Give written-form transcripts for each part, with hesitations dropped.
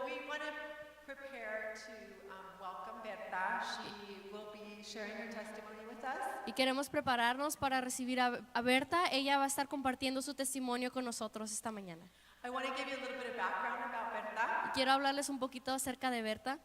we want to prepare to welcome Berta. She will be sharing her testimony with us. Y queremos prepararnos para recibir a Berta. Ella va a estar compartiendo su testimonio con nosotros esta mañana. I want to give you a little bit of background about Berta. Y quiero hablarles un poquito acerca de Berta.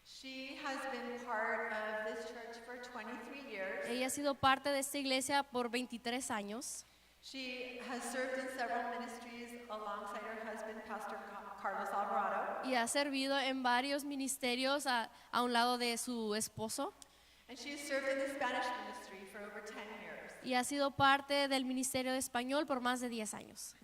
She has been part of this church for 23 years. Ella ha sido parte de esta iglesia por 23 años. She has served in several ministries alongside her husband, Pastor Carlos Alvarado. Y ha servido en varios ministerios a un lado de su esposo. And she has served in the Spanish ministry for over 10 years. Y ha sido parte del ministerio de español por más de 10 años.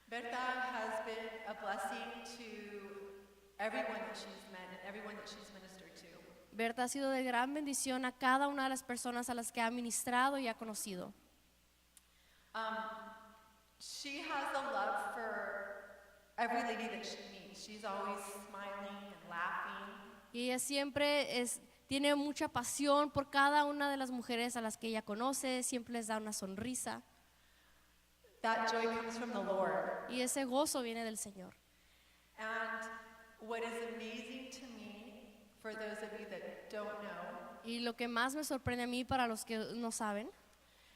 Berta has been a blessing to everyone that she's met and everyone that she's ministered to. Berta ha sido de gran bendición a cada una de las personas a las que ha ministrado y ha conocido. She has a love for every lady that she meets. She's always smiling and laughing. Y ella siempre tiene mucha pasión por cada una de las mujeres a las que ella conoce, siempre les da una sonrisa. That joy comes from the Lord. Y ese gozo viene del Señor. And what is amazing to me, for those of you that don't know, Y lo que más me sorprende a mí, para los que no saben,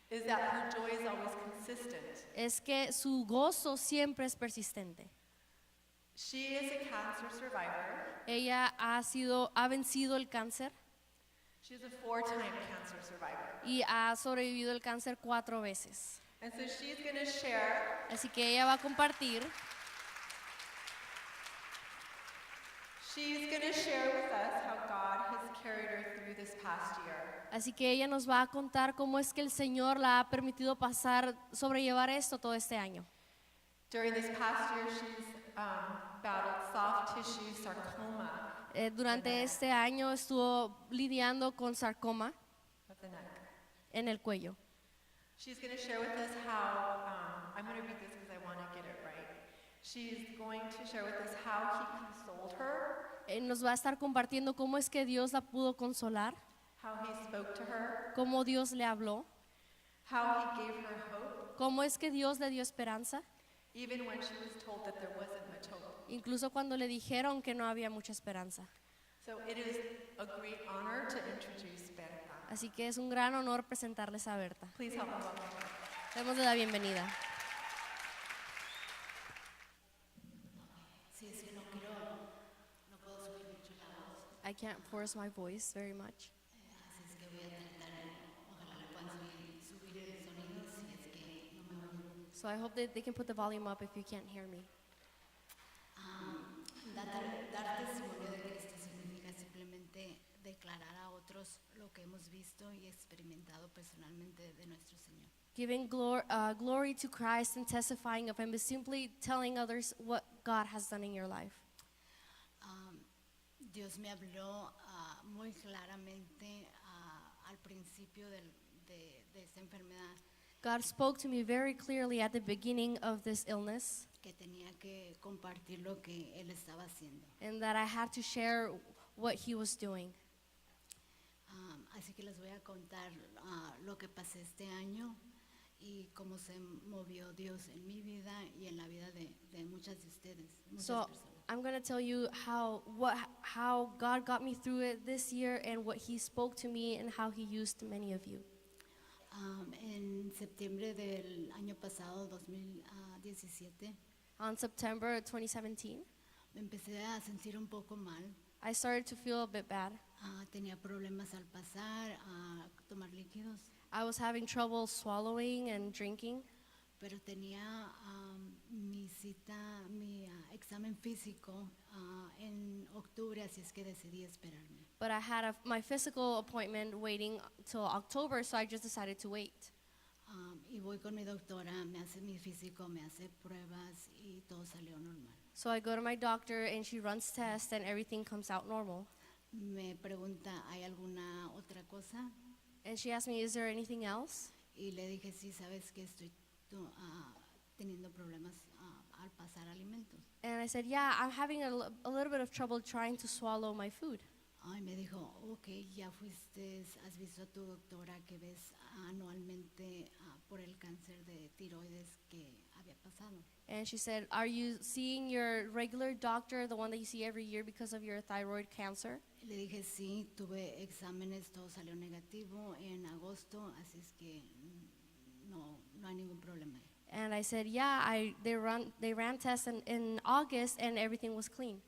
is that her joy is always consistent. es que su gozo siempre es persistente. She is a cancer survivor. Ella ha vencido el cáncer She's a 4-time cancer survivor. y ha sobrevivido el cáncer 4 veces. And so she's going to share Así que ella va a compartir. She's going to share with us how God has carried her through this past year. Así que ella nos va a contar cómo es que el Señor la ha permitido sobrellevar esto todo este año. During this past year, she's battled soft tissue sarcoma Durante este año estuvo lidiando con sarcoma of the neck. en el cuello. She's going to share with us how, I'm going to read this because I want to get it right. She's going to share with us how he consoled her, Nos va a estar compartiendo cómo es que Dios la pudo consolar, how he spoke to her, cómo Dios le habló, how he gave her hope, cómo es que Dios le dio esperanza, even when she was told that there wasn't much hope. incluso cuando le dijeron que no había mucha esperanza. So it is a great honor to introduce Berta. Así que es un gran honor presentarles a Berta. Please help me welcome her. Démosle la bienvenida. Sí, es que no puedo subir mucho la voz, I can't force my voice very much. así es que voy a tratar, ojalá le puedan subir el sonido si es que no me oyen. So I hope that they can put the volume up if you can't hear me. Dar testimonio de Cristo significa simplemente declarar a otros lo que hemos visto y experimentado personalmente de nuestro Señor. Giving glory to Christ and testifying of Him is simply telling others what God has done in your life. Dios me habló muy claramente al principio de esta enfermedad God spoke to me very clearly at the beginning of this illness, que tenía que compartir lo que Él estaba haciendo. and that I had to share what He was doing. Así que les voy a contar lo que pasé este año y cómo se movió Dios en mi vida y en la vida de muchas de ustedes, muchas So personas. I'm going to tell you how God got me through it this year, and what He spoke to me and how He used many of you. En septiembre del año pasado, 2017, On September 2017, me empecé a sentir un poco mal. I started to feel a bit bad. Tenía problemas al pasar, a tomar líquidos, I was having trouble swallowing and drinking, pero tenía mi examen físico en octubre, así es que decidí esperarme. but I had my physical appointment waiting till October, so I just decided to wait. Y voy con mi doctora, me hace mi físico, me hace pruebas y todo salió normal. So I go to my doctor, and she runs tests, and everything comes out normal. Me pregunta, ¿hay alguna otra cosa? And she asked me, is there anything else? Y le dije, sí, sabes que estoy teniendo problemas al pasar alimentos. And I said, yeah, I'm having a little bit of trouble trying to swallow my food. Ay, me dijo, ok, ya fuiste, has visto a tu doctora que ves anualmente por el cáncer de tiroides que había pasado. And she said, "Are you seeing your regular doctor, the one that you see every year because of your thyroid cancer?" Le dije, sí, tuve exámenes, todo salió negativo en agosto, así es que no hay ningún problema. And I said, "Yeah, they ran tests in August and everything was clean."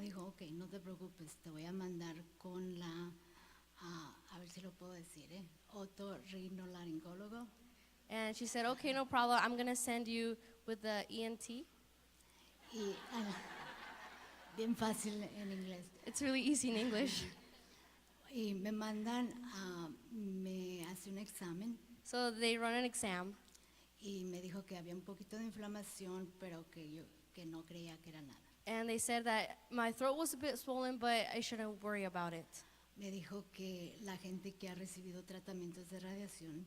Dijo, ok, no te preocupes, te voy a mandar con la, a ver si lo puedo decir, otorrinolaringólogo. And she said, "Okay, no problem. I'm going to send you with the ENT." Y bien fácil en inglés. It's really easy in English. Y me mandan, me hace un examen So they run an exam, y me dijo que había un poquito de inflamación, pero que no creía que era nada. and they said that my throat was a bit swollen, but I shouldn't worry about it. Me dijo que la gente que ha recibido tratamientos de radiación,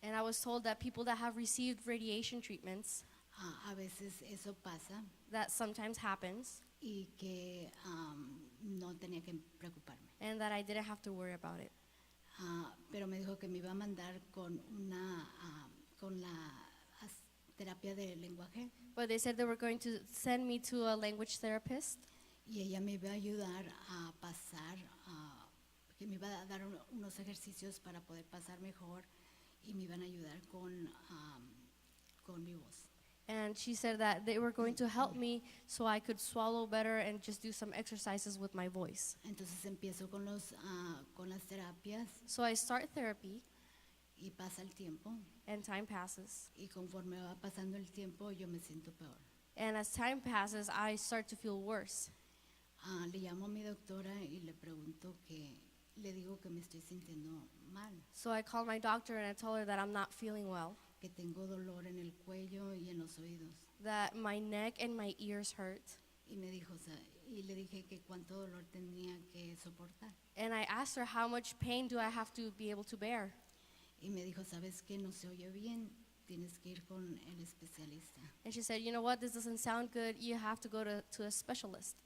And I was told that people that have received radiation treatments, a veces eso pasa that sometimes happens, y que no tenía que preocuparme. and that I didn't have to worry about it. Pero me dijo que me iba a mandar con la terapia de lenguaje But they said they were going to send me to a language therapist, y ella me iba a ayudar a pasar, que me iba a dar unos ejercicios para poder pasar mejor y me iban a ayudar con mi voz. and she said that they were going to help me so I could swallow better and just do some exercises with my voice. Entonces empiezo con las terapias So I start therapy, y pasa el tiempo and time passes. y conforme va pasando el tiempo yo me siento peor. And as time passes, I start to feel worse. Le llamo a mi doctora y le digo que me estoy sintiendo mal, So I called my doctor and I told her that I'm not feeling well, que tengo dolor en el cuello y en los oídos. that my neck and my ears hurt. Y me dijo, y le dije que cuánto dolor tenía que soportar. And I asked her, how much pain do I have to be able to bear? Y me dijo, ¿sabes qué? No se oye bien, tienes que ir con el especialista. And she said, "You know what, this doesn't sound good. You have to go to a specialist."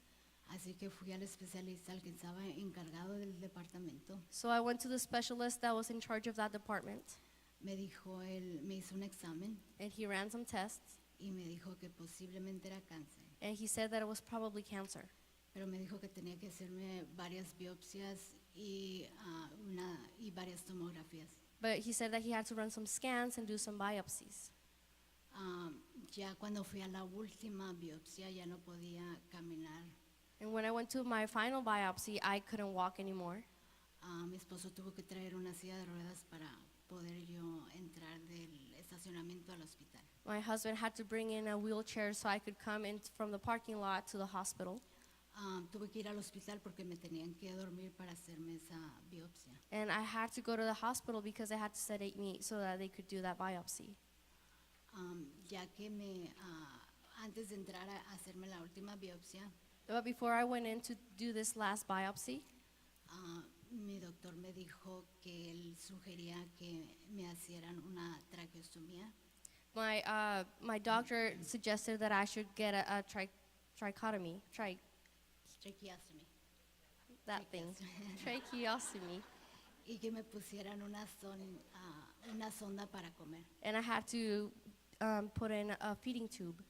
Así que fui al especialista, al que estaba encargado del departamento. So I went to the specialist that was in charge of that department, Me dijo, me hizo un examen and he ran some tests, y me dijo que posiblemente era cáncer. and he said that it was probably cancer. Pero me dijo que tenía que hacerme varias biopsias y varias tomografías. But he said that he had to run some scans and do some biopsies. Ya cuando fui a la última biopsia ya no podía caminar. And when I went to my final biopsy, I couldn't walk anymore. Mi esposo tuvo que traer una silla de ruedas para poder yo entrar del estacionamiento al hospital. My husband had to bring in a wheelchair so I could come in from the parking lot to the hospital. Tuve que ir al hospital porque me tenían que dormir para hacerme esa biopsia. And I had to go to the hospital because they had to sedate me so that they could do that biopsy. Ya que antes de entrar a hacerme la última biopsia, But before I went in to do this last biopsy, mi doctor me dijo que él sugería que me hicieran una traqueostomía. my doctor suggested that I should get a trichotomy, Tracheostomy. that thing, tracheostomy. Y que me pusieran una sonda para comer. And I had to put in a feeding tube.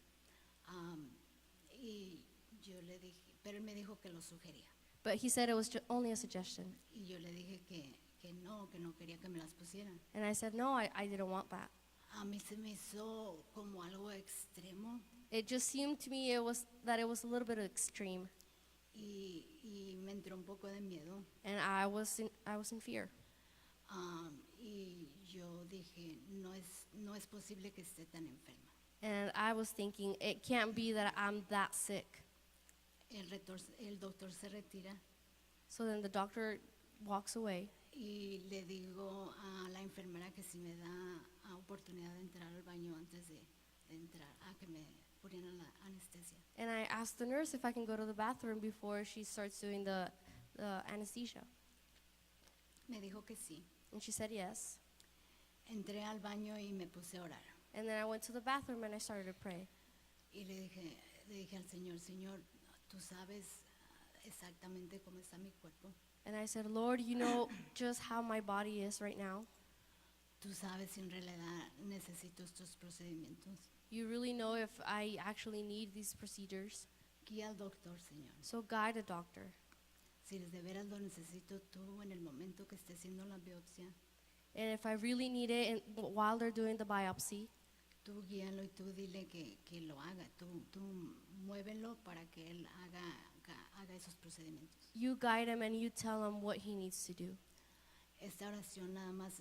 Y yo le dije, pero él me dijo que lo sugería. But he said it was only a suggestion. Y yo le dije que no quería que me las pusieran. And I said, no, I didn't want that. A mí se me hizo como algo extremo It just seemed to me it was a little bit extreme. y me entró un poco de miedo. And I was in fear. Y yo dije, no es posible que esté tan enferma. And I was thinking, it can't be that I'm that sick. El doctor se retira So then the doctor walks away. y le digo a la enfermera que si me da oportunidad de entrar al baño antes de entrar, a que me ponieran la anestesia. And I asked the nurse if I can go to the bathroom before she starts doing the anesthesia. Me dijo que sí. And she said yes. Entré al baño y me puse a orar. And then I went to the bathroom and I started to pray. Y le dije al Señor, Señor, tú sabes exactamente cómo está mi cuerpo. And I said, Lord, you know just how my body is right now. Tú sabes si en realidad necesito estos procedimientos. You really know if I actually need these procedures. Guía al doctor, Señor. So guide a doctor. Si de veras lo necesito tú en el momento que esté haciendo la biopsia, And if I really need it while they're doing the biopsy, tú guíalo y tú dile que lo haga. Tú muévelo para que él haga esos procedimientos. you guide him and you tell him what he needs to do. Esta oración nada más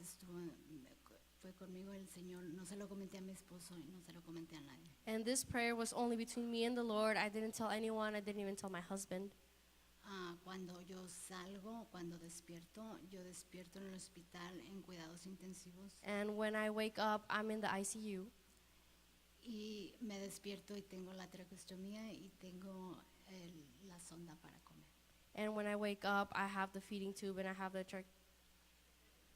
fue conmigo el Señor. No se lo comenté a mi esposo y no se lo comenté a nadie. And this prayer was only between me and the Lord. I didn't tell anyone. I didn't even tell my husband. Cuando yo salgo, cuando yo despierto en el hospital en cuidados intensivos And when I wake up, I'm in the ICU. y me despierto y tengo la traqueostomía y tengo la sonda para comer. And when I wake up, I have the feeding tube and I have the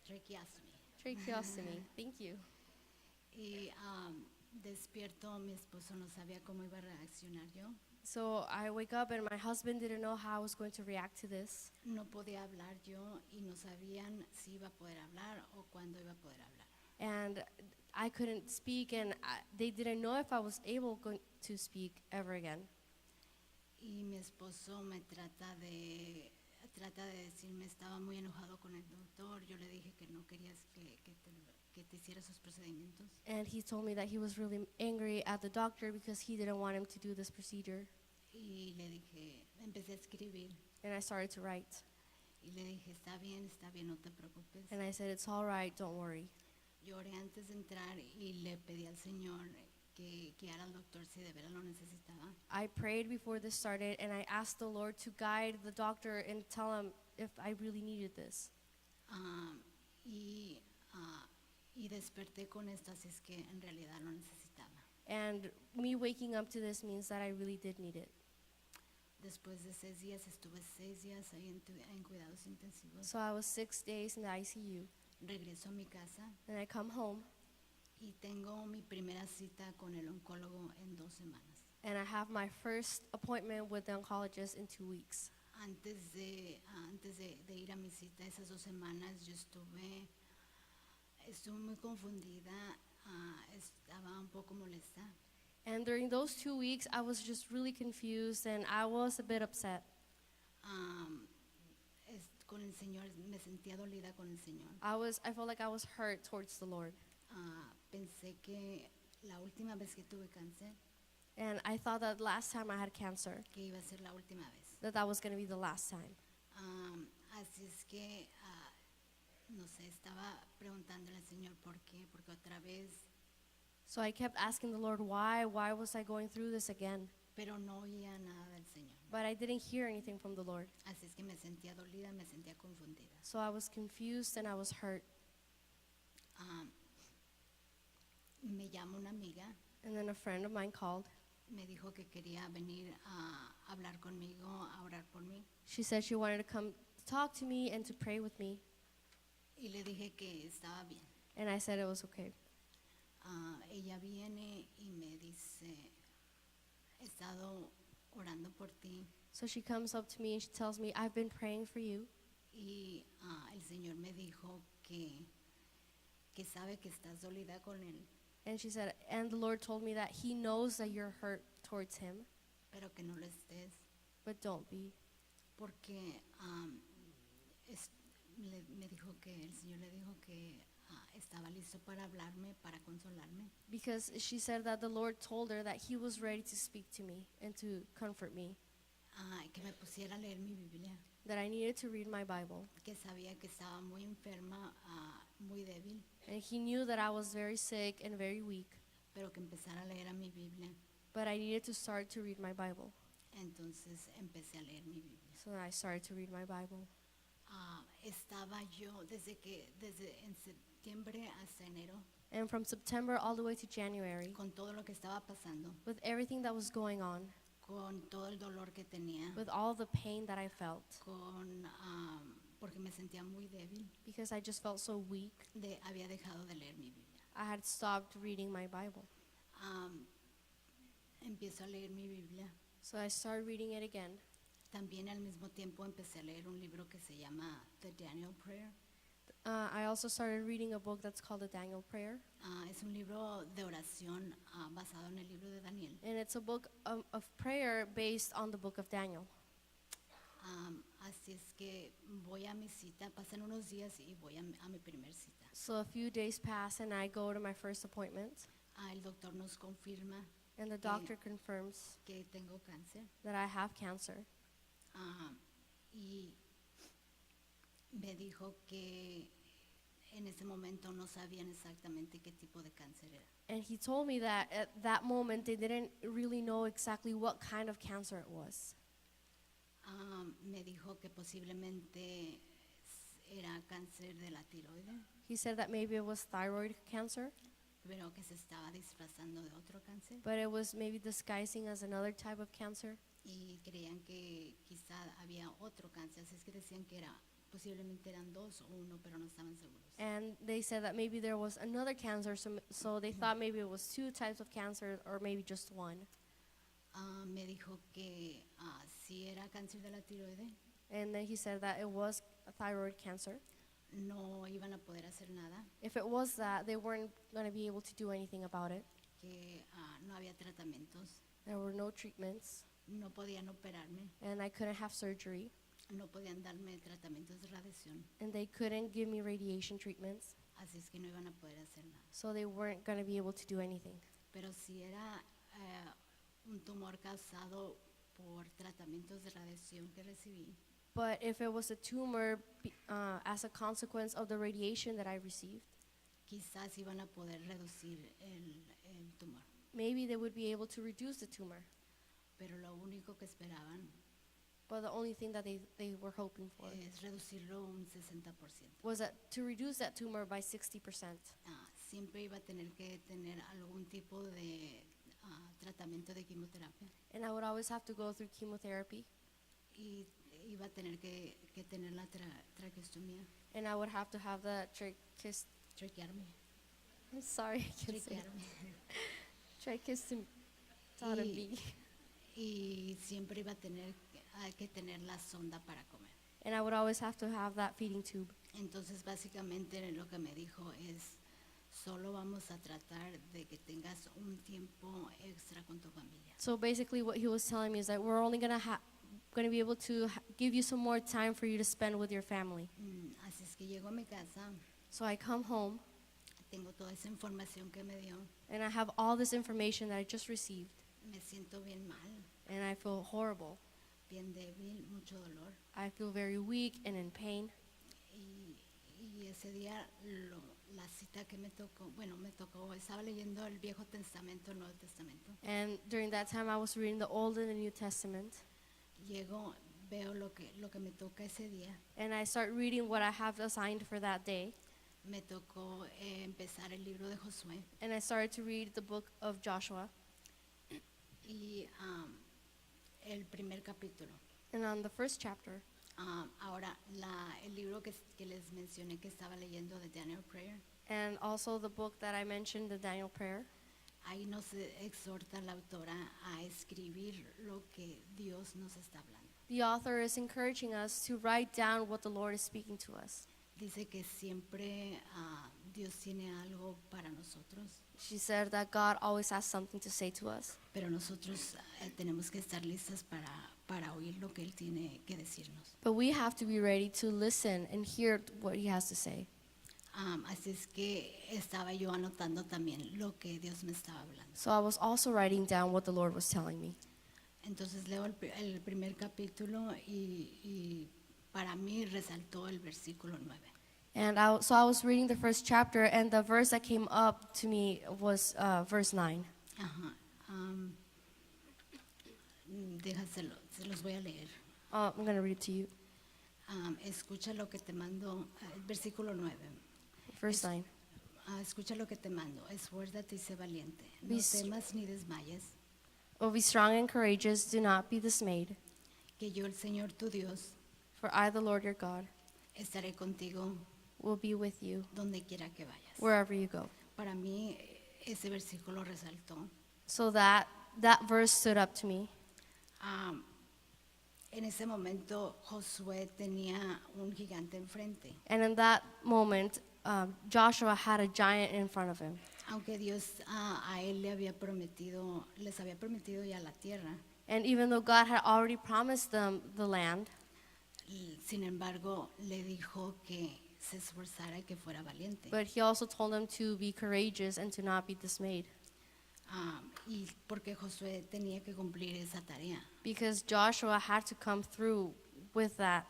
Tracheostomy. tracheostomy. Thank you. Y despierto, mi esposo no sabía cómo iba a reaccionar yo. So I wake up and my husband didn't know how I was going to react to this. No podía hablar yo y no sabían si iba a poder hablar o cuándo iba a poder hablar. And I couldn't speak and they didn't know if I was able to speak ever again. Y mi esposo me trata de decirme, estaba muy enojado con el doctor. Yo le dije que no querías que te hiciera esos procedimientos. And he told me that he was really angry at the doctor because he didn't want him to do this procedure. Y le dije, empecé a escribir. And I started to write. Y le dije, está bien, no te preocupes. And I said, it's all right, don't worry. Yo oré antes de entrar y le pedí al Señor que guiara al doctor si de veras lo necesitaba. I prayed before this started and I asked the Lord to guide the doctor and tell him if I really needed this. Y desperté con esto, así es que en realidad lo necesitaba. And me waking up to this means that I really did need it. Después de 6 días, estuve 6 días ahí en cuidados intensivos. So I was 6 days in the ICU. Regreso a mi casa And I come home y tengo mi primera cita con el oncólogo en 2 semanas. and I have my first appointment with the oncologist in 2 weeks. Antes de ir a mi cita, esas 2 semanas, yo estuve muy confundida, estaba un poco molesta. And during those 2 weeks, I was just really confused and I was a bit upset. Con el Señor, me sentía dolida con el Señor. I felt like I was hurt towards the Lord. Pensé que la última vez que tuve cáncer, And I thought that last time I had cancer, que iba a ser la última vez. that was going to be the last time. Así es que, no sé, estaba preguntándole al Señor por qué, porque otra vez, So I kept asking the Lord, why was I going through this again? pero no oía nada del Señor. But I didn't hear anything from the Lord. Así es que me sentía dolida, me sentía confundida. So I was confused and I was hurt. Me llamó una amiga, And then a friend of mine called. me dijo que quería venir a hablar conmigo, a orar por mí. She said she wanted to come talk to me and to pray with me. Y le dije que estaba bien. And I said it was okay. Ella viene y me dice, he estado orando por ti So she comes up to me and she tells me, I've been praying for you. y el Señor me dijo que sabe que estás dolida con Él, And she said, and the Lord told me that He knows that you're hurt towards Him, pero que no lo estés, but don't be. porque me dijo que el Señor le dijo que estaba listo para hablarme, para consolarme, Because she said that the Lord told her that He was ready to speak to me and to comfort me, que me pusiera a leer mi Biblia, that I needed to read my Bible. que sabía que estaba muy enferma, muy débil, And He knew that I was very sick and very weak, pero que empezara a leer a mi Biblia. but I needed to start to read my Bible. Entonces empecé a leer mi Biblia. So I started to read my Bible. Estaba yo desde en septiembre hasta enero And from September all the way to January, con todo lo que estaba pasando, with everything that was going on, con todo el dolor que tenía, with all the pain that I felt, porque me sentía muy débil, because I just felt so weak, había dejado de leer mi Biblia. I had stopped reading my Bible. Empiezo a leer mi Biblia So I started reading it again. También al mismo tiempo empecé a leer un libro que se llama The Daniel Prayer. I also started reading a book that's called the Daniel Prayer. Es un libro de oración basado en el libro de Daniel. And it's a book of prayer based on the book of Daniel. Así es que voy a mi cita, pasan unos días y voy a mi primer cita. So a few days pass and I go to my first appointment. El doctor nos confirma And the doctor confirms que tengo cáncer. that I have cancer. Y me dijo que en ese momento no sabían exactamente qué tipo de cáncer era. And he told me that at that moment they didn't really know exactly what kind of cancer it was. Me dijo que posiblemente era cáncer de la tiroide, He said that maybe it was thyroid cancer, pero que se estaba disfrazando de otro cáncer but it was maybe disguising as another type of cancer. y creían que quizá había otro cáncer, así es que decían que posiblemente eran dos o uno, pero no estaban seguros. And they said that maybe there was another cancer, so they thought maybe it was two types of cancer or maybe just one. Me dijo que si era cáncer de la tiroide, And then he said that it was a thyroid cancer. no iban a poder hacer nada, If it was that, they weren't going to be able to do anything about it. que no había tratamientos, There were no treatments, no podían operarme, and I couldn't have surgery, no podían darme tratamientos de radiación, and they couldn't give me radiation treatments, así es que no iban a poder hacer nada. so they weren't going to be able to do anything. Pero si era un tumor causado por tratamientos de radiación que recibí, But if it was a tumor as a consequence of the radiation that I received, quizás iban a poder reducir el tumor. maybe they would be able to reduce the tumor. Pero lo único que esperaban But the only thing that they were hoping for es reducirlo un 60%. was that to reduce that tumor by 60%. Siempre iba a tener que tener algún tipo de tratamiento de quimioterapia And I would always have to go through chemotherapy, y iba a tener que tener la traqueostomía, and I would have to have the traquearme, I'm sorry, I can't say traquearme. trichostom. It's not a Y- B. Y siempre iba a tener que tener la sonda para comer. And I would always have to have that feeding tube. Entonces básicamente lo que me dijo es, solo vamos a tratar de que tengas un tiempo extra con tu familia. So basically, what he was telling me is that we're only gonna be able to give you some more time for you to spend with your family. Así es que llego a mi casa, So I come home tengo toda esa información que me dio, and I have all this information that I just received, me siento bien mal, and I feel horrible. bien débil, mucho dolor. I feel very weak and in pain. Y ese día la cita que me tocó, estaba leyendo el Viejo Testamento, el Nuevo Testamento. And during that time, I was reading the Old and the New Testament, Llego, veo lo que me toca ese día. and I start reading what I have assigned for that day. Me tocó empezar el libro de Josué And I started to read the book of Joshua. y el primer capítulo. And on the first chapter, Ahora, el libro que les mencioné que estaba leyendo de Daniel Prayer, and also the book that I mentioned, the Daniel Prayer, ahí nos exhorta la autora a escribir lo que Dios nos está hablando. the author is encouraging us to write down what the Lord is speaking to us. Dice que siempre Dios tiene algo para nosotros, She said that God always has something to say to us, pero nosotros tenemos que estar listas para oír lo que Él tiene que decirnos. but we have to be ready to listen and hear what He has to say. Así es que estaba yo anotando también lo que Dios me estaba hablando. So I was also writing down what the Lord was telling me. Entonces leo el primer capítulo y para mí resaltó el versículo 9. And so I was reading the first chapter, and the verse that came up to me was verse 9. Ajá. Déjaselo, se los voy a leer. I'm going to read it to you. Escucha lo que te mando, versículo 9. Verse 9. Escucha lo que te mando, esfuérzate y sé valiente. No Be temas ni desmayes, Oh, be strong and courageous, do not be dismayed, que yo, el Señor tu Dios, for I, the Lord your God, estaré contigo will be with you donde quiera que vayas. wherever you go. Para mí ese versículo resaltó. So that verse stood up to me. En ese momento Josué tenía un gigante enfrente. And in that moment, Joshua had a giant in front of him. Aunque Dios a él les había prometido ya la tierra, And even though God had already promised them the land, sin embargo le dijo que se esforzara y que fuera valiente. but he also told them to be courageous and to not be dismayed. Y porque Josué tenía que cumplir esa tarea. Because Joshua had to come through with that.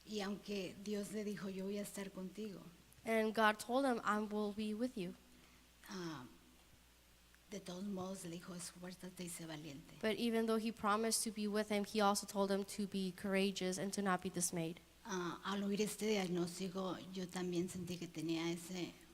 Y aunque Dios le dijo, yo voy a estar contigo, And God told him, I will be with you. de todos modos le dijo, esfuérzate y sé valiente. But even though he promised to be with him, he also told him to be courageous and to not be dismayed. Al oír este diagnóstico, yo también sentí que tenía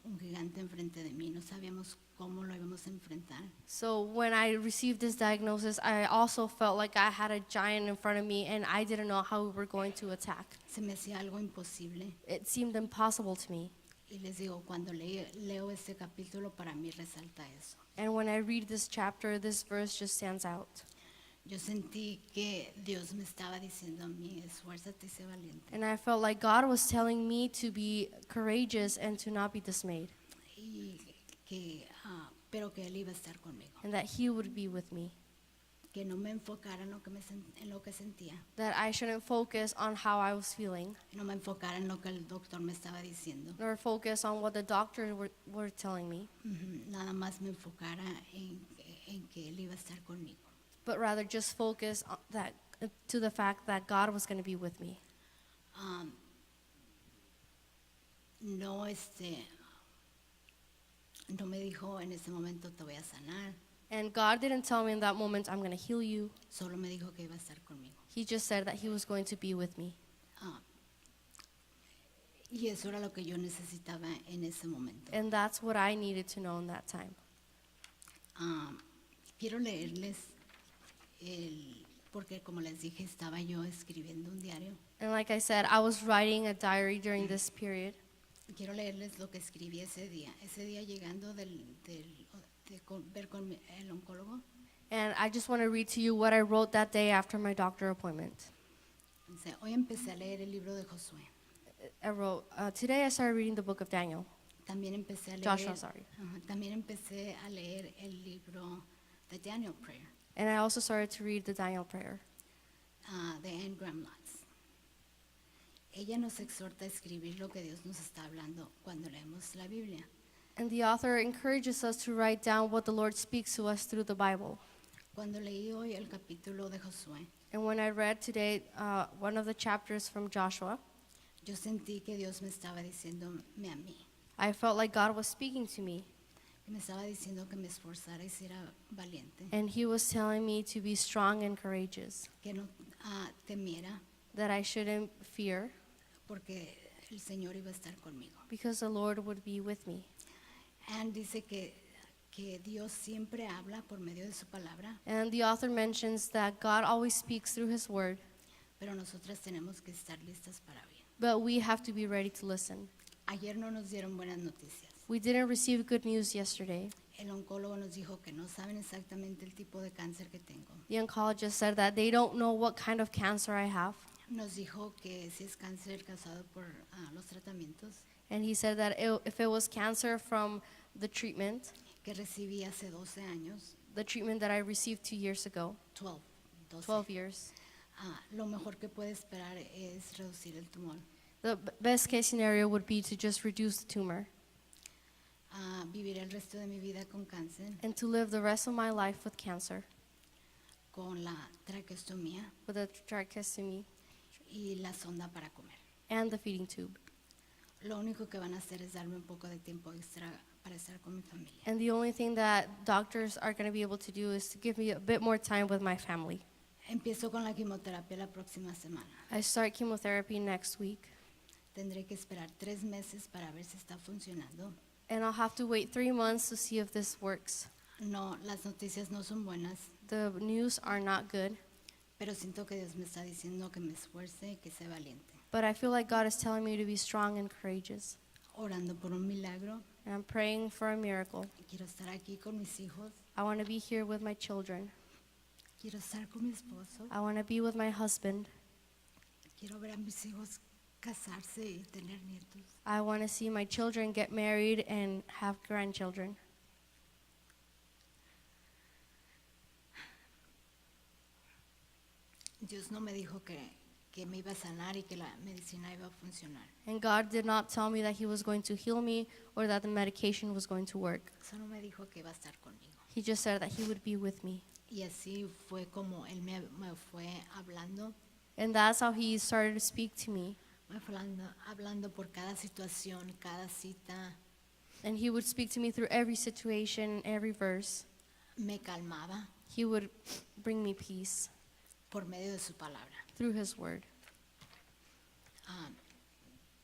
un gigante enfrente de mí. No sabíamos cómo lo íbamos a enfrentar. So when I received this diagnosis, I also felt like I had a giant in front of me and I didn't know how we were going to attack. Se me hacía algo imposible. It seemed impossible to me. Y les digo, cuando leo este capítulo, para mí resalta eso. And when I read this chapter, this verse just stands out. Yo sentí que Dios me estaba diciendo a mí, esfuérzate y sé valiente. And I felt like God was telling me to be courageous and to not be dismayed. Pero que Él iba a estar conmigo. And that he would be with me. Que no me enfocara en lo que sentía. That I shouldn't focus on how I was feeling. No me enfocara en lo que el doctor me estaba diciendo. Nor focus on what the doctors were telling me. Nada más me enfocara en que Él iba a estar conmigo. But rather just focus on to the fact that God was going to be with me. No me dijo en ese momento te voy a sanar. And God didn't tell me in that moment, I'm going to heal you. Solo me dijo que iba a estar conmigo. He just said that he was going to be with me. Y eso era lo que yo necesitaba en ese momento. And that's what I needed to know in that time. Quiero leerles porque como les dije, estaba yo escribiendo un diario. And like I said, I was writing a diary during this period. Quiero leerles lo que escribí ese día. Ese día llegando de ver con el oncólogo. And I just want to read to you what I wrote that day after my doctor appointment. Dice, hoy empecé a leer el libro de Josué. I wrote, today I started reading the book of Daniel. También empecé a leer, Joshua, sorry. También empecé a leer el libro de Daniel Prayer, And I also started to read the Daniel prayer. de Anne Graham Lotz. Ella nos exhorta a escribir lo que Dios nos está hablando cuando leemos la Biblia. And the author encourages us to write down what the Lord speaks to us through the Bible. Cuando leí hoy el capítulo de Josué, And when I read today one of the chapters from Joshua, yo sentí que Dios me estaba diciéndome a mí, I felt like God was speaking to me. que me estaba diciendo que me esforzara y fuera valiente, And he was telling me to be strong and courageous, que no temiera, that I shouldn't fear porque el Señor iba a estar conmigo. because the Lord would be with me. Anne dice que Dios siempre habla por medio de su palabra, And the author mentions that God always speaks through his word, pero nosotras tenemos que estar listas para oír. but we have to be ready to listen. Ayer no nos dieron buenas noticias. We didn't receive good news yesterday. El oncólogo nos dijo que no saben exactamente el tipo de cáncer que tengo. The oncologist said that they don't know what kind of cancer I have. Nos dijo que si es cáncer causado por los tratamientos And he said that if it was cancer from the treatment que recibí hace 12 años, that I received 2 years ago, 12 years, lo mejor que puede esperar es reducir el tumor. the best case scenario would be to just reduce the tumor Vivir el resto de mi vida con cáncer, and to live the rest of my life with cancer, con la traqueostomía with a tracheostomy y la sonda para comer. and the feeding tube. Lo único que van a hacer es darme un poco de tiempo extra para estar con mi familia. And the only thing that doctors are going to be able to do is to give me a bit more time with my family. Empiezo con la quimioterapia la próxima semana. I start chemotherapy next week, Tendré que esperar 3 meses para ver si está funcionando. and I'll have to wait 3 months to see if this works. No, las noticias no son buenas, The news are not good, pero siento que Dios me está diciendo que me esfuerce y que sea valiente. but I feel like God is telling me to be strong and courageous. Orando por un milagro, And I'm praying for a miracle. quiero estar aquí con mis hijos, I want to be here with my children. Quiero estar con mi esposo. I want to be with my husband. Quiero ver a mis hijos casarse y tener nietos. I want to see my children get married and have grandchildren. Dios no me dijo que me iba a sanar y que la medicina iba a funcionar. And God did not tell me that He was going to heal me or that the medication was going to work. Solo me dijo que iba a estar conmigo. He just said that He would be with me. Y así fue como Él me fue hablando. And that's how He started to speak to me. Me fue hablando por cada situación, cada cita. And He would speak to me through every situation, every verse. Me calmaba He would bring me peace por medio de su palabra. through His word.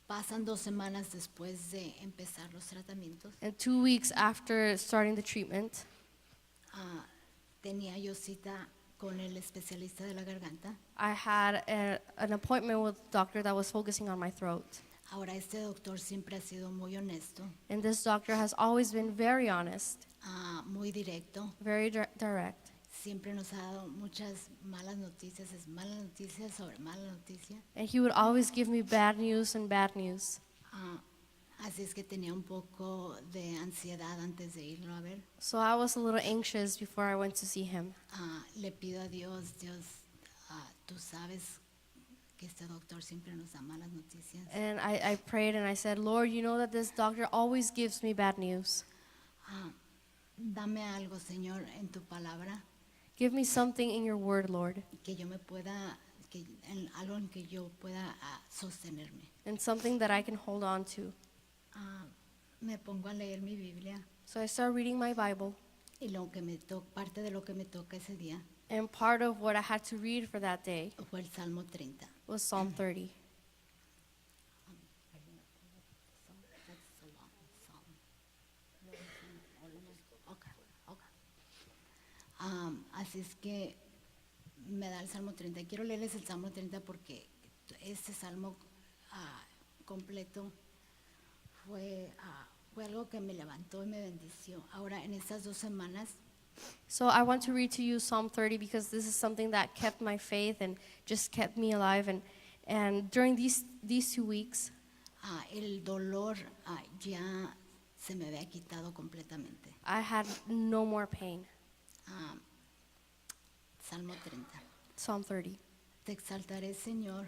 Pasan 2 semanas después de empezar los tratamientos. And 2 weeks after starting the treatment, Tenía yo cita con el especialista de la garganta. I had an appointment with a doctor that was focusing on my throat. Ahora este doctor siempre ha sido muy honesto, And this doctor has always been very honest, muy directo. very direct. Siempre nos ha dado muchas malas noticias, es mala noticia sobre mala noticia. And he would always give me bad news and bad news. Así es que tenía un poco de ansiedad antes de irlo a ver. So I was a little anxious before I went to see him. Le pido a Dios, tú sabes que este doctor siempre nos da malas noticias. And I prayed and I said, Lord, you know that this doctor always gives me bad news. Dame algo, Señor, en tu palabra Give me something in your word, Lord, que yo me pueda, algo en que yo pueda sostenerme. and something that I can hold on to. Me pongo a leer mi Biblia So I started reading my Bible, y parte de lo que me toca ese día and part of what I had to read for that day fue el Salmo 30. was Psalm 30. Así es que me da el Salmo 30. Quiero leerles el Salmo 30 porque este Salmo completo fue algo que me levantó y me bendició. Ahora, en estas 2 semanas, So I want to read to you Psalm 30 because this is something that kept my faith and just kept me alive. And during these 2 weeks, el dolor ya se me había quitado completamente. I had no more pain. Salmo 30. Psalm 30. Te exaltaré, Señor,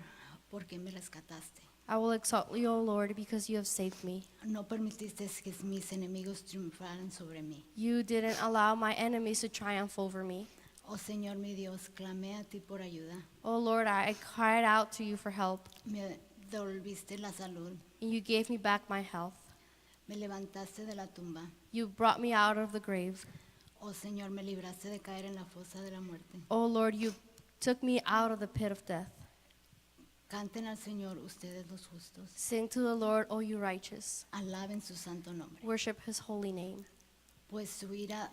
porque me rescataste. I will exalt you, O Lord, because you have saved me. No permitiste que mis enemigos triunfaran sobre mí. You didn't allow my enemies to triumph over me. Oh Señor mi Dios, clamé a ti por ayuda. Oh Lord, I cried out to you for help, Me devolviste la salud. and you gave me back my health. Me levantaste de la tumba. You brought me out of the grave. Oh Señor, me libraste de caer en la fosa de la muerte. Oh Lord, you took me out of the pit of death. Canten al Señor ustedes los justos. Sing to the Lord, O you righteous. Alaben su santo nombre. Worship his holy name. Pues su ira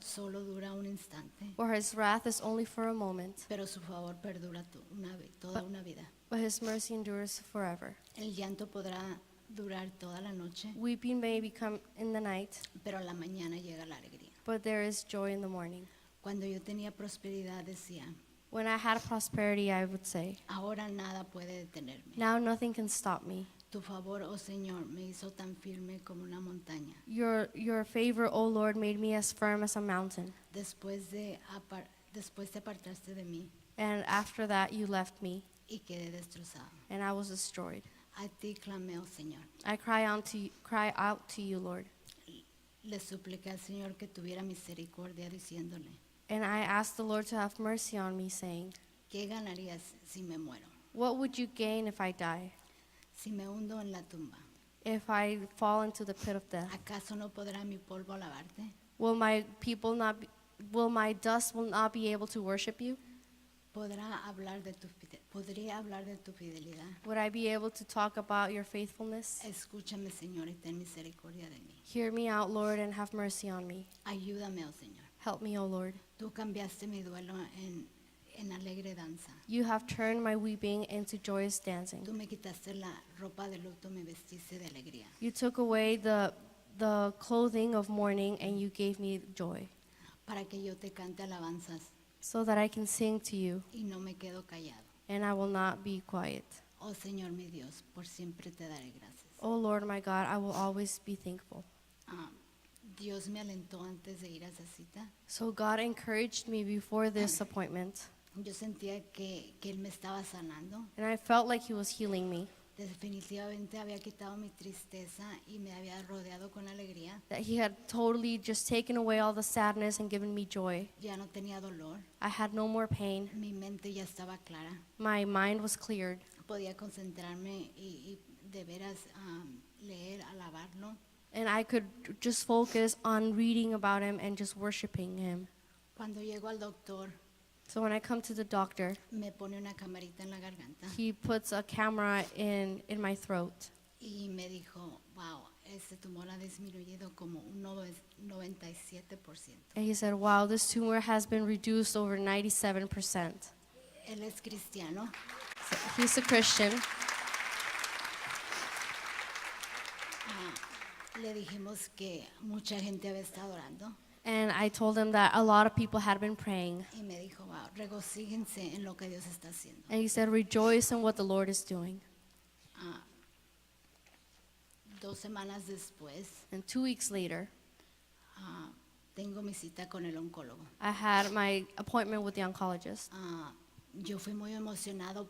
solo dura un instante, For his wrath is only for a moment, pero su favor perdura toda una vida. but his mercy endures forever. El llanto podrá durar toda la noche, Weeping may become in the night, pero a la mañana llega la alegría. but there is joy in the morning. Cuando yo tenía prosperidad decía, When I had prosperity, I would say, ahora nada puede detenerme. now nothing can stop me. Tu favor, oh Señor, me hizo tan firme como una montaña. Your favor, O Lord, made me as firm as a mountain. Después te apartaste de mí And after that, you left me, y quedé destrozado. and I was destroyed. A ti clamé, oh Señor. I cry out to you, Lord. Le supliqué al Señor que tuviera misericordia diciéndole, And I asked the Lord to have mercy on me, saying, ¿qué ganarías si me muero? what would you gain if I die? Si me hundo en la tumba, If I fall into the pit of death? ¿acaso no podrá mi polvo alabarte? Will my dust will not be able to worship you? ¿Podría hablar de tu fidelidad? Would I be able to talk about your faithfulness? Escúchame, Señor, y ten misericordia de mí. Hear me out, Lord, and have mercy on me. Ayúdame, oh Señor. Help me, O Lord. Tú cambiaste mi duelo en alegre danza. You have turned my weeping into joyous dancing. Tú me quitaste la ropa de luto, me vestiste de alegría. You took away the clothing of mourning, and you gave me joy, Para que yo te cante alabanzas so that I can sing to you, y no me quedo callado. and I will not be quiet. Oh Señor mi Dios, por siempre te daré gracias. Oh Lord my God, I will always be thankful. Ah, Dios me alentó antes de ir a esa cita. So God encouraged me before this appointment, Yo sentía que Él me estaba sanando. and I felt like He was healing me, Definitivamente había quitado mi tristeza y me había rodeado con alegría. that He had totally just taken away all the sadness and given me joy. Ya no tenía dolor. I had no more pain. Mi mente ya estaba clara. My mind was cleared, Podía concentrarme y de veras leer, alabarlo. and I could just focus on reading about Him and just worshiping Him. Cuando llego al doctor, So when I come to the doctor, me pone una camarita en la garganta he puts a camera in my throat, y me dijo, wow, este tumor ha disminuido como un 97%. and he said, wow, this tumor has been reduced over 97%. Él es cristiano. So he's a Christian. Le dijimos que mucha gente había estado orando And I told him that a lot of people had been praying. y me dijo, wow, regocíjense en lo que Dios está haciendo. And he said, rejoice in what the Lord is doing. 2 semanas después, And 2 weeks later, tengo mi cita con el oncólogo. I had my appointment with the oncologist. Yo fui muy emocionada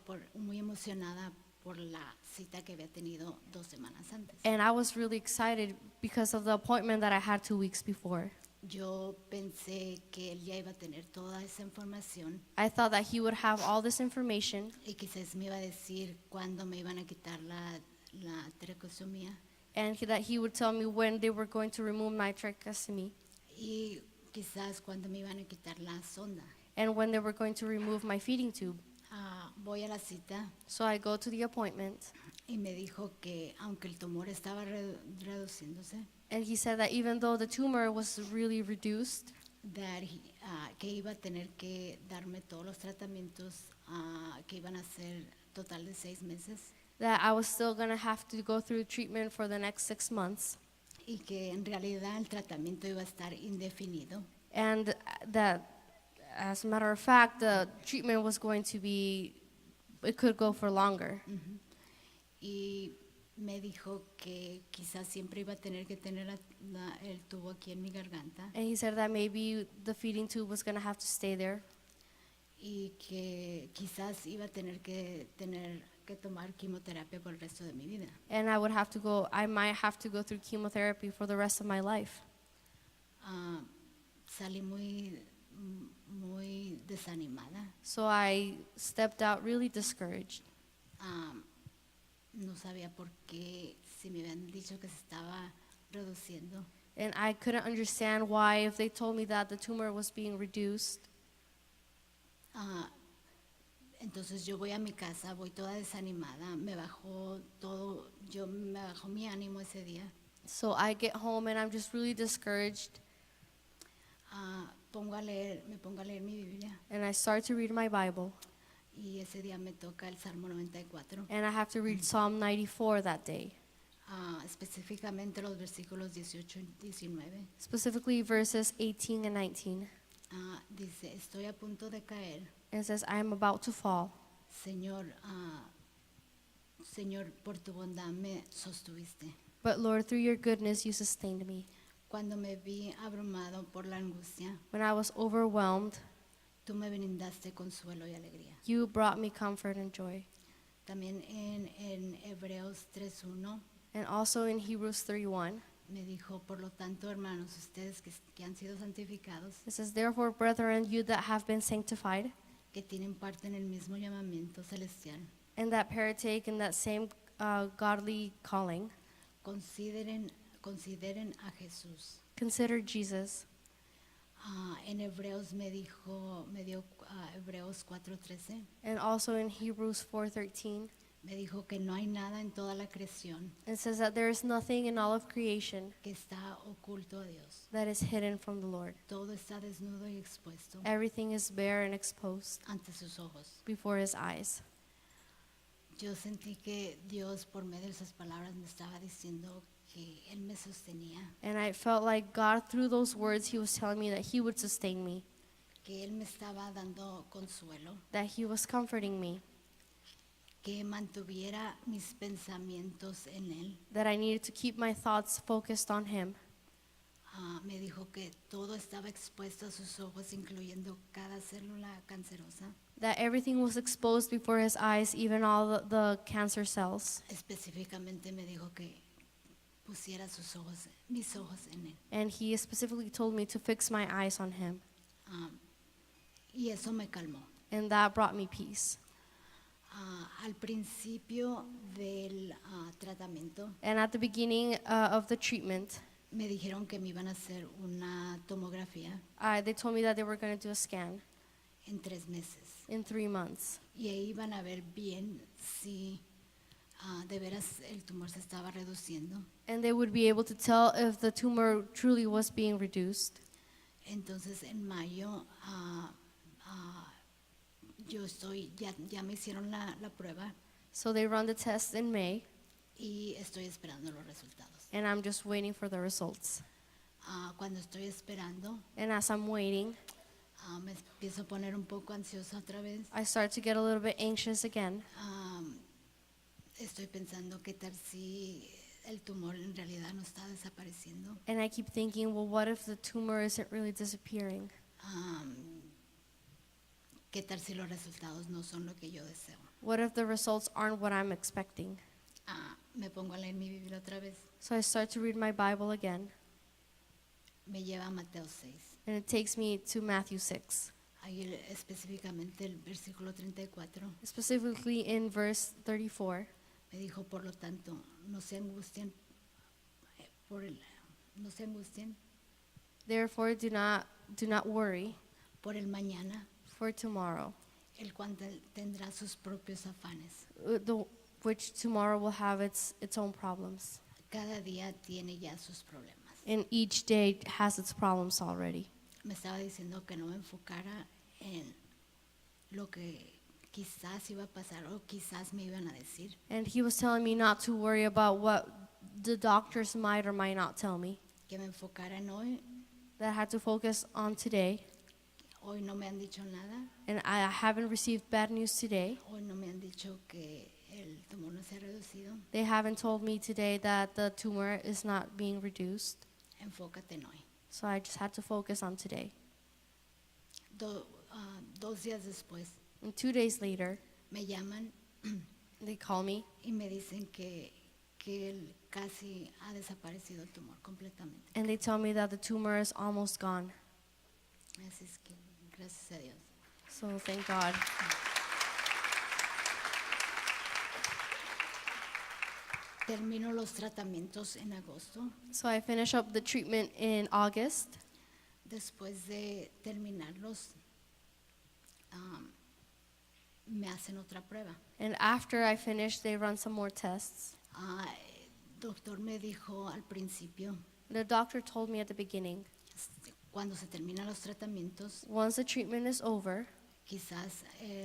por la cita que había tenido 2 semanas antes. And I was really excited because of the appointment that I had 2 weeks before. Yo pensé que él ya iba a tener toda esa información I thought that he would have all this information y quizás me iba a decir cuándo me iban a quitar la traqueostomía and that he would tell me when they were going to remove my tracheostomy y quizás cuándo me iban a quitar la sonda. and when they were going to remove my feeding tube. Voy a la cita So I go to the appointment, y me dijo que aunque el tumor estaba reduciéndose, and he said that even though the tumor was really reduced, que iba a tener que darme todos los tratamientos que iban a ser total de 6 meses that I was still going to have to go through treatment for the next 6 months, y que en realidad el tratamiento iba a estar indefinido. and that, as a matter of fact, the treatment was going to be, it could go for longer. Y me dijo que quizás siempre iba a tener que tener el tubo aquí en mi garganta And he said that maybe the feeding tube was going to have to stay there, y que quizás iba a tener que tomar quimioterapia por el resto de mi vida. and I might have to go through chemotherapy for the rest of my life. Salí muy desanimada. So I stepped out really discouraged. No sabía por qué, si me habían dicho que se estaba reduciendo. And I couldn't understand why, if they told me that the tumor was being reduced. Entonces yo voy a mi casa, voy toda desanimada, me bajó mi ánimo ese día. So I get home and I'm just really discouraged, Me pongo a leer mi Biblia and I start to read my Bible, y ese día me toca el Salmo 94, and I have to read Psalm 94 that day, específicamente los versículos 18 y 19. specifically verses 18 and 19. Dice, estoy a punto de caer, It says, I am about to fall, Señor, por tu bondad me sostuviste. but Lord, through your goodness you sustained me. Cuando me vi abrumado por la angustia, When I was overwhelmed, tú me brindaste consuelo y alegría. you brought me comfort and joy. También en Hebreos 3:1 And also in Hebrews 3:1, me dijo, por lo tanto, hermanos, ustedes que han sido santificados, it says, therefore, brethren, you that have been sanctified, que tienen parte en el mismo llamamiento celestial, and that partake in that same godly calling, consideren a Jesús. consider Jesus. En Hebreos me dio Hebreos 4:13, And also in Hebrews 4:13, me dijo que no hay nada en toda la creación it says that there is nothing in all of creation que está oculto a Dios. that is hidden from the Lord. Todo está desnudo y expuesto Everything is bare and exposed ante sus ojos. before his eyes. Yo sentí que Dios, por medio de esas palabras, me estaba diciendo que Él me sostenía, And I felt like God, through those words, he was telling me that he would sustain me, que Él me estaba dando consuelo, that He was comforting me, que mantuviera mis pensamientos en Él. that I needed to keep my thoughts focused on Him. Me dijo que todo estaba expuesto a sus ojos, incluyendo cada célula cancerosa. That everything was exposed before His eyes, even all the cancer cells. Específicamente me dijo que pusiera mis ojos en Él. And He specifically told me to fix my eyes on Him. Y eso me calmó. And that brought me peace. Al principio del tratamiento And at the beginning of the treatment, me dijeron que me iban a hacer una tomografía they told me that they were going to do a scan en 3 meses. in 3 months. Y ahí iban a ver bien si de veras el tumor se estaba reduciendo. And they would be able to tell if the tumor truly was being reduced. Entonces en mayo ya me hicieron la prueba So they run the test in May, y estoy esperando los resultados. and I'm just waiting for the results. Cuando estoy esperando, And as I'm waiting, me empiezo a poner un poco ansiosa otra vez. I start to get a little bit anxious again. Estoy pensando qué tal si el tumor en realidad no está desapareciendo. And I keep thinking, well, what if the tumor isn't really disappearing? ¿Qué tal si los resultados no son lo que yo deseo? What if the results aren't what I'm expecting? Me pongo a leer mi Biblia otra vez. So I start to read my Bible again, Me lleva a Mateo 6. and it takes me to Matthew 6, Ahí específicamente el versículo 34. specifically in verse 34. Me dijo, por lo tanto, no se angustien no se angustien Therefore, do not worry por el mañana, for tomorrow, el cual tendrá sus propios afanes. Which tomorrow will have its own problems. Cada día tiene ya sus problemas. And each day has its problems already. Me estaba diciendo que no me enfocara en lo que quizás iba a pasar o quizás me iban a decir, And he was telling me not to worry about what the doctors might or might not tell me. que me enfocara en hoy. That I had to focus on today. Hoy no me han dicho nada, And I haven't received bad news today. hoy no me han dicho que el tumor no se ha reducido. They haven't told me today that the tumor is not being reduced. Enfócate en hoy. So I just had to focus on today. 2 días después And 2 days later, me llaman they call me y me dicen que casi ha desaparecido el tumor completamente. and they tell me that the tumor is almost gone. Así es que gracias a Dios. So thank God. Termino los tratamientos en agosto. So I finish up the treatment in August. Después de terminarlos, me hacen otra prueba. And after I finish, they run some more tests. El doctor me dijo al principio, The doctor told me at the beginning, cuando se terminan los tratamientos, once the treatment is over, quizás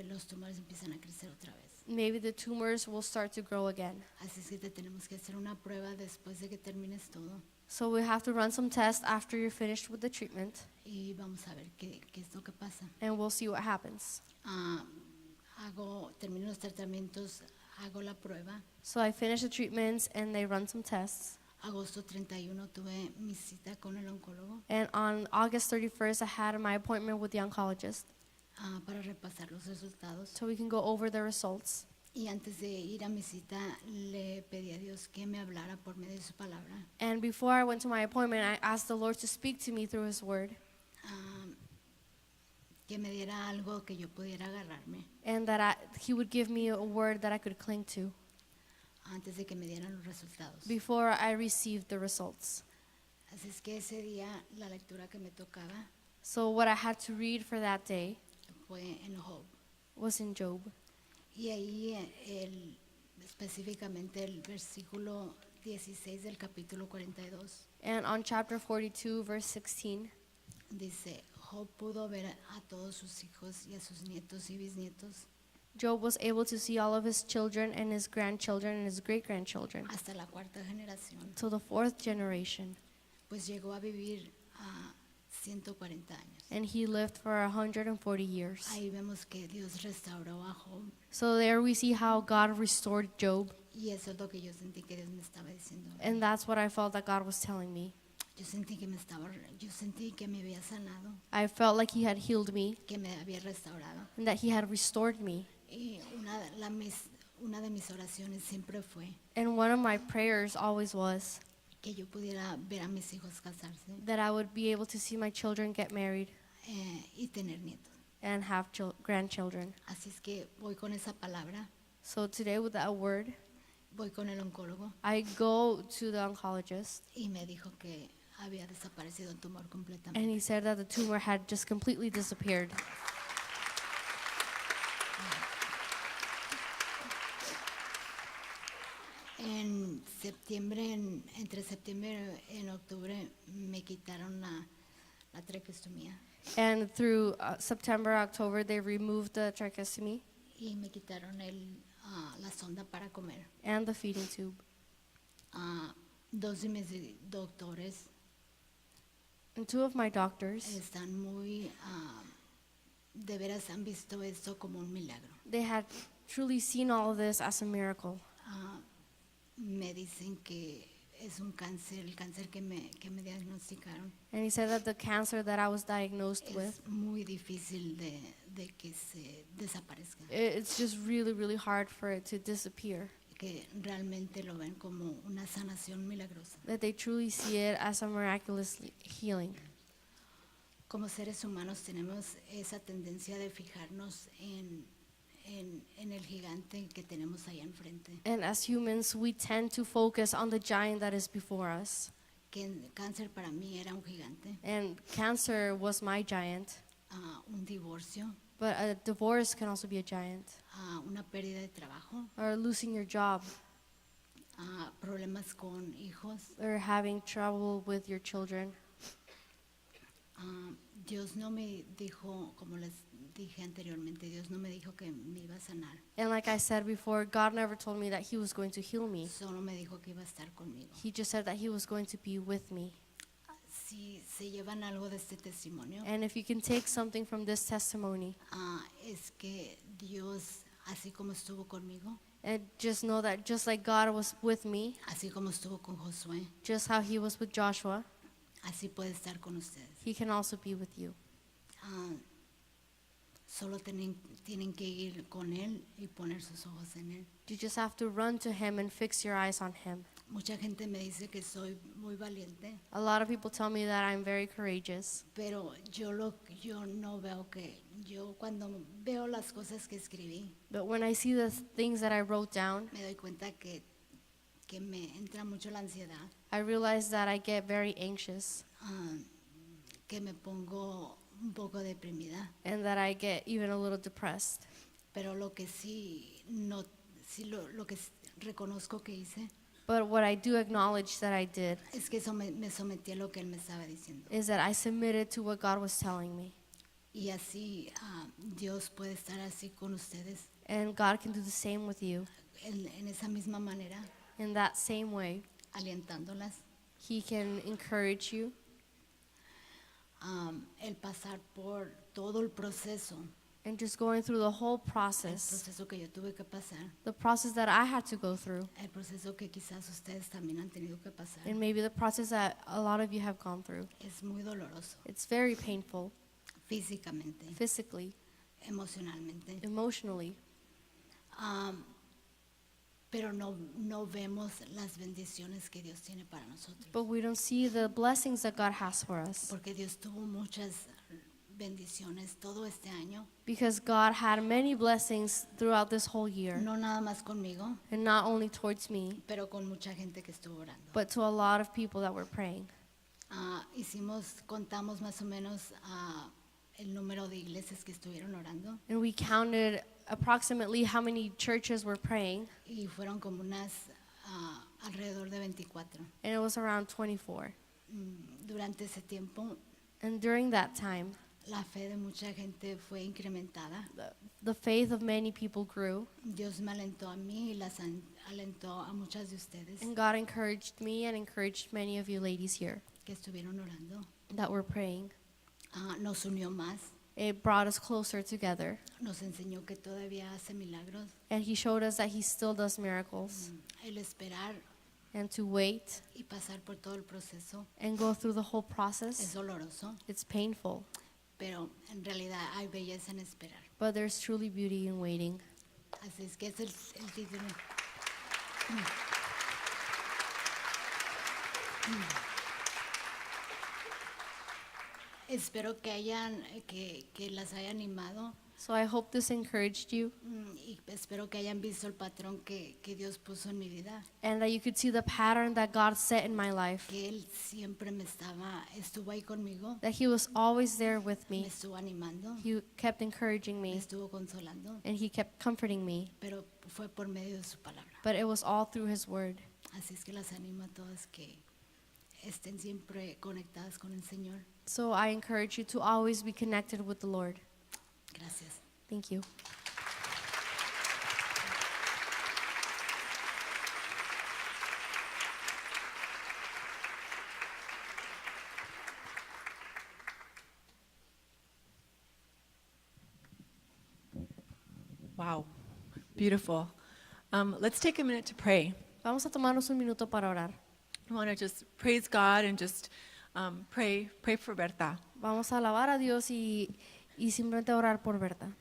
los tumores empiezan a crecer otra vez. maybe the tumors will start to grow again. Así es que te tenemos que hacer una prueba después de que termines todo So we have to run some tests after you're finished with the treatment, y vamos a ver qué es lo que pasa. and we'll see what happens. Termino los tratamientos, hago la prueba. So I finish the treatments, and they run some tests. Agosto 31 tuve mi cita con el oncólogo And on August 31st, I had my appointment with the oncologist, para repasar los resultados. so we can go over the results. Y antes de ir a mi cita, le pedí a Dios que me hablara por medio de su palabra. And before I went to my appointment, I asked the Lord to speak to me through His Word, Que me diera algo que yo pudiera agarrarme and that He would give me a word that I could cling to antes de que me dieran los resultados. before I received the results. Así es que ese día la lectura que me tocaba So what I had to read for that day fue en Job. was in Job. Y ahí específicamente el versículo 16 del capítulo 42 And on chapter 42, verse 16, dice, Job pudo ver a todos sus hijos y a sus nietos y bisnietos Job was able to see all of his children and his grandchildren and his great-grandchildren hasta la 4ª generación, till the 4th generation. pues llegó a vivir 140 años. And he lived for 140 years. Ahí vemos que Dios restauró a Job So there we see how God restored Job. y eso es lo que yo sentí que Dios me estaba diciendo. And that's what I felt that God was telling me. Yo sentí que me había sanado, I felt like he had healed me que me había restaurado. and that he had restored me. Y una de mis oraciones siempre fue And one of my prayers always was que yo pudiera ver a mis hijos casarse that I would be able to see my children get married y tener nietos. and have grandchildren. Así es que voy con esa palabra, So today with that word, voy con el oncólogo I go to the oncologist y me dijo que había desaparecido el tumor and completamente. he said that the tumor had just completely disappeared. En septiembre, entre septiembre y octubre me quitaron la traqueostomía And through September, October, they removed the tracheostomy y me quitaron la sonda para comer. and the feeding tube. Dos de mis doctores And two of my doctors, están muy, de veras han visto esto como un milagro. they had truly seen all of this as a miracle. Me dicen que es un cáncer, el cáncer que me diagnosticaron. And he said that the cancer that I was diagnosed with, Es muy difícil de que se desaparezca, it's just really, really hard for it to disappear. que realmente lo ven como una sanación milagrosa. That they truly see it as a miraculous healing. Como seres humanos tenemos esa tendencia de fijarnos en el gigante que tenemos allá enfrente. And as humans, we tend to focus on the giant that is before us. Que el cáncer para mí era un gigante, And cancer was my giant, un divorcio, but a divorce can also be a giant. una pérdida de trabajo, Or losing your job, problemas con hijos. or having trouble with your children. Dios no me dijo, como les dije anteriormente, Dios no me dijo que me iba a sanar, And like I said before, God never told me that he was going to heal me. solo me dijo que iba a estar conmigo. He just said that he was going to be with me. Si se llevan algo de este testimonio, And if you can take something from this testimony, es que Dios, así como estuvo conmigo, and just know that just like God was with me, así como estuvo con Josué, just how he was with Joshua, así puede estar con ustedes. he can also be with you. Solo tienen que ir con Él y poner sus ojos en Él. You just have to run to him and fix your eyes on him. Mucha gente me dice que soy muy valiente, A lot of people tell me that I'm very courageous, pero yo no veo que, yo cuando veo las cosas que escribí, but when I see the things that I wrote down, me doy cuenta que me entra mucho la ansiedad, I realize that I get very anxious que me pongo un poco deprimida, and that I get even a little depressed. pero lo que lo que reconozco que hice But what I do acknowledge that I did es que me sometí a lo que Él me estaba diciendo. is that I submitted to what God was telling me. Y así Dios puede estar así con ustedes And God can do the same with you. en esa misma manera, In that same way, alientándolas. he can encourage you. El pasar por todo el proceso, And just going through the whole el process, proceso que yo tuve que pasar, the process that I had to go through, el proceso que quizás ustedes también han tenido que pasar, and maybe the process that a lot of you have gone through. es muy doloroso, It's very painful, físicamente, physically, emocionalmente, emotionally, pero no vemos las bendiciones que Dios tiene para nosotros, but we don't see the blessings that God has for us. porque Dios tuvo muchas bendiciones todo este año, Because God had many blessings throughout this whole year, no nada más conmigo, and not only towards me, pero con mucha gente que estuvo orando. but to a lot of people that were praying. Contamos más o menos el número de iglesias que estuvieron orando And we counted approximately how many churches were praying, y fueron como unas alrededor de 24. and it was around 24. Durante ese tiempo, And during that time, la fe de mucha gente fue incrementada. the faith of many people grew, Dios me alentó a mí y las alentó a muchas de ustedes and God encouraged me and encouraged many of you ladies here que estuvieron orando. that were praying. nos unió más, It brought us closer together. nos enseñó que todavía hace milagros. And he showed us that he still does miracles. El esperar And to wait y pasar por todo el proceso and go through the whole es process, doloroso, it's painful. pero en realidad hay belleza en esperar. But there's truly beauty in waiting. Así es que es el título. Espero que las haya animado So I hope this encouraged you y espero que hayan visto el patrón que Dios puso en mi vida, and that you could see the pattern that God set in my life. que Él siempre estuvo ahí conmigo, That he was always there with me me. estuvo animando, He kept encouraging me me estuvo consolando, and he kept comforting me. pero fue por medio de su palabra. But it was all through his word. Así es que las animo a todas que estén siempre conectadas con el Señor. So I encourage you to always be connected with the Lord. Gracias. Thank you. Wow, beautiful. Let's take a minute to pray. Vamos a tomarnos un minuto para orar. I want to just praise God and just pray for Berta. Vamos a alabar a Dios y simplemente orar por Berta.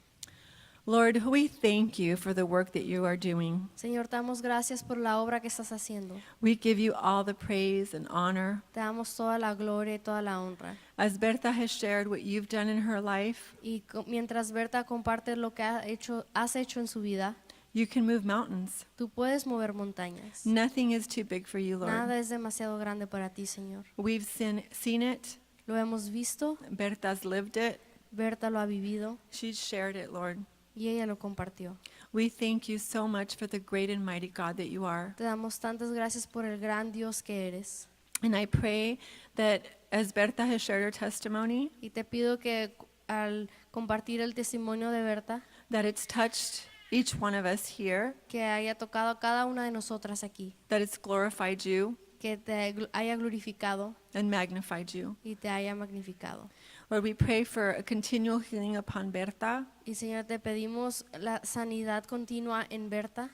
Lord, we thank you for the work that you are doing. Señor, te damos gracias por la obra que estás haciendo. We give you all the praise and honor. Te damos toda la gloria y toda la honra. As Berta has shared what you've done in her life, Y mientras Berta comparte lo que has hecho en su vida, you can move mountains. tú puedes mover montañas. Nothing is too big for you, Lord. Nada es demasiado grande para ti, Señor. We've seen it. Lo hemos visto, Berta's lived it. Berta lo ha vivido She's shared it, Lord. y ella lo compartió. We thank you so much for the great and mighty God that you are. Te damos tantas gracias por el gran Dios que eres. And I pray that as Berta has shared her testimony, Y te pido que al compartir el testimonio de Berta, that it's touched each one of us here, que haya tocado a cada una de nosotras aquí, that it's glorified you que te haya glorificado and magnified you. y te haya magnificado. Lord, we pray for a continual healing upon Berta, Y Señor, te pedimos la sanidad continua en Berta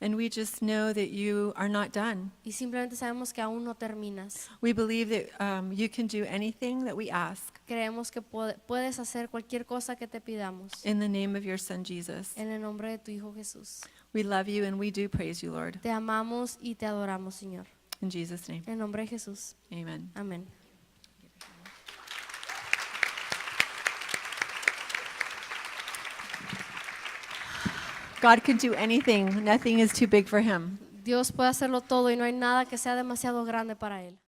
and we just know that you are not done. y simplemente sabemos que aún no terminas. We believe that you can do anything that we ask Creemos que puedes hacer cualquier cosa que te pidamos. in the name of your Son, Jesus. En el nombre de tu Hijo Jesús. We love you and we do praise you, Lord. Te amamos y te adoramos, Señor. In Jesus' name, En el nombre de Jesús. amen. Amén. God can do anything. Nothing is too big for him. Dios puede hacerlo todo y no hay nada que sea demasiado grande para Él.